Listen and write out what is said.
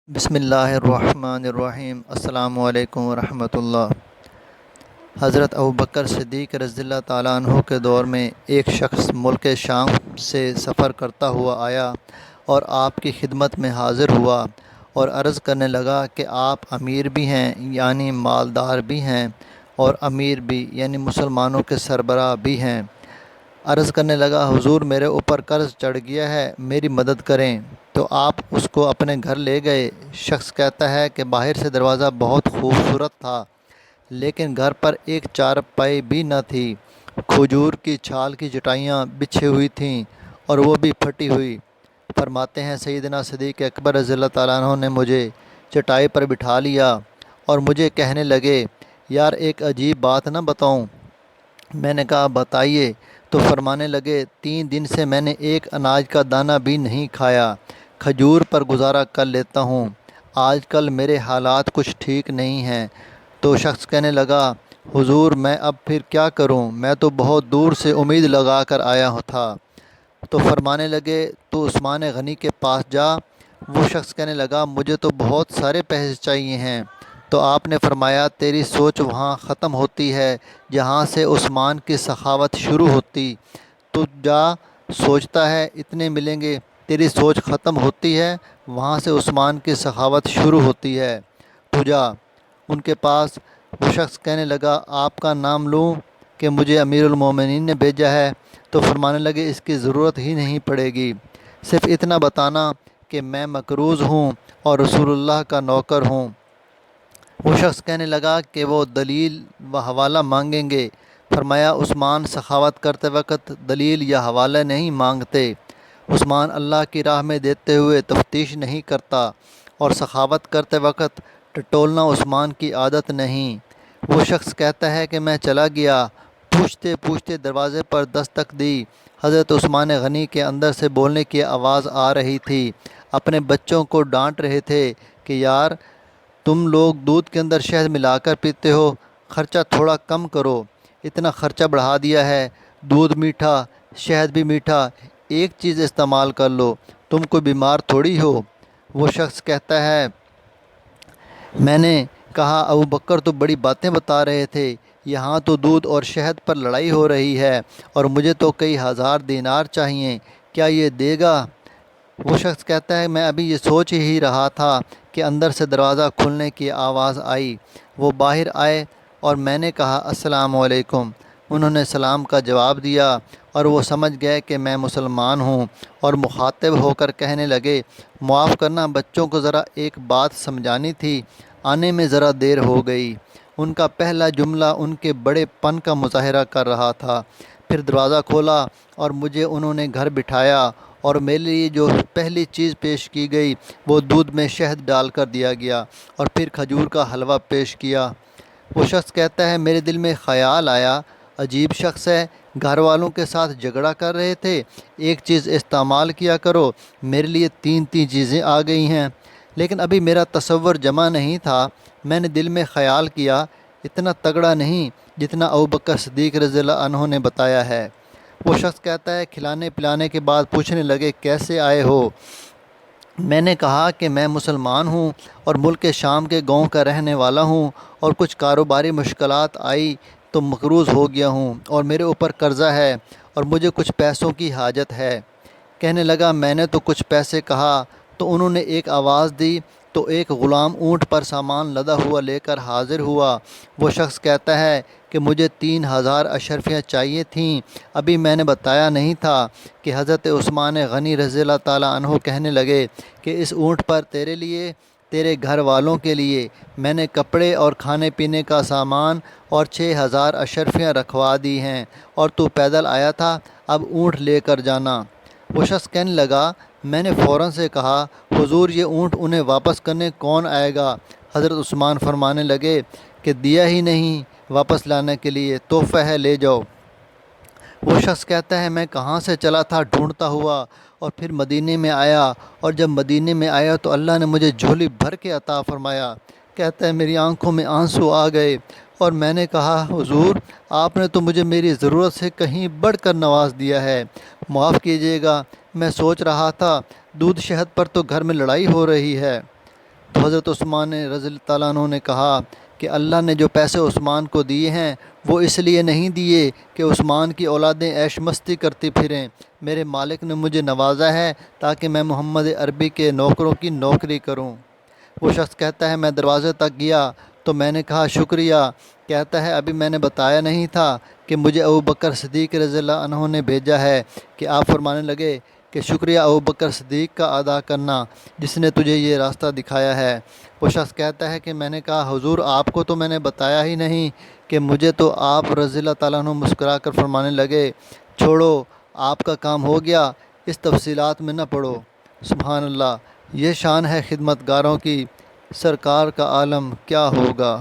بسم اللہ الرحمن الرحیم۔ السلام علیکم ورحمۃ اللہ۔ حضرت ابوبکر صدیق رضی اللہ تعالیٰ عنہ کے دور میں ایک شخص ملک شام سے سفر کرتا ہوا آیا اور آپ کی خدمت میں حاضر ہوا اور عرض کرنے لگا کہ آپ امیر بھی ہیں یعنی مالدار بھی ہیں اور امیر بھی یعنی مسلمانوں کے سربراہ بھی ہیں۔ عرض کرنے لگا حضور میرے اوپر قرض چڑھ گیا ہے، میری مدد کریں۔ تو آپ اس کو اپنے گھر لے گئے۔ شخص کہتا ہے کہ باہر سے دروازہ بہت خوبصورت تھا لیکن گھر پر ایک چارپائی بھی نہ تھی۔ کھجور کی چھال کی چٹائیاں بچھی ہوئی تھیں اور وہ بھی پھٹی ہوئی۔ فرماتے ہیں سیدنا صدیق اکبر رضی اللہ تعالیٰ عنہ نے مجھے چٹائی پر بٹھا لیا اور مجھے کہنے لگے یار ایک عجیب بات نہ بتاؤں؟ میں نے کہا بتائیے۔ تو فرمانے لگے 3 دن سے میں نے ایک اناج کا دانہ بھی نہیں کھایا، کھجور پر گزارا کر لیتا ہوں۔ آج کل میرے حالات کچھ ٹھیک نہیں ہیں۔ تو شخص کہنے لگا حضور میں اب پھر کیا کروں، میں تو بہت دور سے امید لگا کر آیا تھا۔ تو فرمانے لگے تو عثمان غنی کے پاس جا۔ وہ شخص کہنے لگا مجھے تو بہت سارے پیسے چاہیے ہیں۔ تو آپ نے فرمایا تیری سوچ وہاں ختم ہوتی ہے جہاں سے عثمان کی سخاوت شروع ہوتی۔ تو جا سوچتا ہے اتنے ملیں گے، تیری سوچ ختم ہوتی ہے وہاں سے عثمان کی سخاوت شروع ہوتی ہے، تو جا ان کے پاس۔ وہ شخص کہنے لگا آپ کا نام لوں کہ مجھے امیر المومنین نے بھیجا ہے؟ تو فرمانے لگے اس کی ضرورت ہی نہیں پڑے گی، صرف اتنا بتانا کہ میں مقروض ہوں اور رسول اللہ کا نوکر ہوں۔ وہ شخص کہنے لگا کہ وہ دلیل و حوالہ مانگیں گے۔ فرمایا عثمان سخاوت کرتے وقت دلیل یا حوالہ نہیں مانگتے۔ عثمان اللہ کی راہ میں دیتے ہوئے تفتیش نہیں کرتا اور سخاوت کرتے وقت ٹٹولنا عثمان کی عادت نہیں۔ وہ شخص کہتا ہے کہ میں چلا گیا، پوچھتے پوچھتے دروازے پر دستک دی۔ حضرت عثمان غنی کے اندر سے بولنے کی آواز آ رہی تھی، اپنے بچوں کو ڈانٹ رہے تھے کہ یار تم لوگ دودھ کے اندر شہد ملا کر پیتے ہو، خرچہ تھوڑا کم کرو، اتنا خرچہ بڑھا دیا ہے، دودھ میٹھا شہد بھی میٹھا، ایک چیز استعمال کر لو، تم کوئی بیمار تھوڑی ہو۔ وہ شخص کہتا ہے میں نے کہا ابوبکر تو بڑی باتیں بتا رہے تھے، یہاں تو دودھ اور شہد پر لڑائی ہو رہی ہے اور مجھے تو کئی ہزار دینار چاہیے، کیا یہ دے گا؟ وہ شخص کہتا ہے میں ابھی یہ سوچ ہی رہا تھا کہ اندر سے دروازہ کھلنے کی آواز آئی۔ وہ باہر آئے اور میں نے کہا السلام علیکم۔ انہوں نے سلام کا جواب دیا اور وہ سمجھ گئے کہ میں مسلمان ہوں اور مخاطب ہو کر کہنے لگے معاف کرنا بچوں کو ذرا ایک بات سمجھانی تھی، آنے میں ذرا دیر ہو گئی۔ ان کا پہلا جملہ ان کے بڑے پن کا مظاہرہ کر رہا تھا۔ پھر دروازہ کھولا اور مجھے انہوں نے گھر بٹھایا اور میرے لیے جو پہلی چیز پیش کی گئی وہ دودھ میں شہد ڈال کر دیا گیا اور پھر کھجور کا حلوہ پیش کیا۔ وہ شخص کہتا ہے میرے دل میں خیال آیا عجیب شخص ہے، گھر والوں کے ساتھ جھگڑا کر رہے تھے، ایک چیز استعمال کیا کرو، میرے لیے 3 چیزیں آ گئی ہیں، لیکن ابھی میرا تصور جمع نہیں تھا۔ میں نے دل میں خیال کیا اتنا تگڑا نہیں جتنا ابوبکر صدیق رضی اللہ عنہ نے بتایا ہے۔ وہ شخص کہتا ہے کھلانے پلانے کے بعد پوچھنے لگے کیسے آئے ہو؟ میں نے کہا کہ میں مسلمان ہوں اور ملک شام کے گاؤں کا رہنے والا ہوں اور کچھ کاروباری مشکلات آئی تو مقروض ہو گیا ہوں اور میرے اوپر قرضہ ہے اور مجھے کچھ پیسوں کی حاجت ہے۔ کہنے لگا میں نے تو کچھ پیسے کہا تو انہوں نے ایک آواز دی تو ایک غلام اونٹ پر سامان لدا ہوا لے کر حاضر ہوا۔ وہ شخص کہتا ہے کہ مجھے 3000 اشرفیاں چاہیے تھیں، ابھی میں نے بتایا نہیں تھا کہ حضرت عثمان غنی رضی اللہ تعالیٰ عنہ کہنے لگے کہ اس اونٹ پر تیرے لیے، تیرے گھر والوں کے لیے میں نے کپڑے اور کھانے پینے کا سامان اور 6000 اشرفیاں رکھوا دی ہیں اور تو پیدل آیا تھا، اب اونٹ لے کر جانا۔ وہ شخص کہنے لگا میں نے فوراً سے کہا حضور یہ اونٹ انہیں واپس کرنے کون آئے گا؟ حضرت عثمان فرمانے لگے کہ دیا ہی نہیں واپس لانے کے لیے، تحفہ ہے لے جاؤ۔ وہ شخص کہتا ہے میں کہاں سے چلا تھا ڈھونڈتا ہوا اور پھر مدینے میں آیا، اور جب مدینے میں آیا تو اللہ نے مجھے جھولی بھر کے عطا فرمایا۔ کہتا ہے میری آنکھوں میں آنسو آ گئے اور میں نے کہا حضور آپ نے تو مجھے میری ضرورت سے کہیں بڑھ کر نواز دیا ہے، معاف کیجیے گا، میں سوچ رہا تھا دودھ شہد پر تو گھر میں لڑائی ہو رہی ہے۔ تو حضرت عثمان رضی اللہ تعالیٰ عنہ نے کہا کہ اللہ نے جو پیسے عثمان کو دیے ہیں وہ اس لیے نہیں دیے کہ عثمان کی اولادیں عیش مستی کرتی پھریں، میرے مالک نے مجھے نوازا ہے تاکہ میں محمد عربی کے نوکروں کی نوکری کروں۔ وہ شخص کہتا ہے میں دروازے تک گیا تو میں نے کہا شکریہ۔ کہتا ہے ابھی میں نے بتایا نہیں تھا کہ مجھے ابوبکر صدیق رضی اللہ عنہ نے بھیجا ہے، کہ آپ فرمانے لگے کہ شکریہ ابوبکر صدیق کا ادا کرنا جس نے تجھے یہ راستہ دکھایا ہے۔ وہ شخص کہتا ہے کہ میں نے کہا حضور آپ کو تو میں نے بتایا ہی نہیں کہ مجھے تو آپ رضی اللہ تعالیٰ عنہ مسکرا کر فرمانے لگے چھوڑو آپ کا کام ہو گیا، اس تفصیلات میں نہ پڑو۔ سبحان اللہ، یہ شان ہے خدمت گاروں کی، سرکار کا عالم کیا ہوگا۔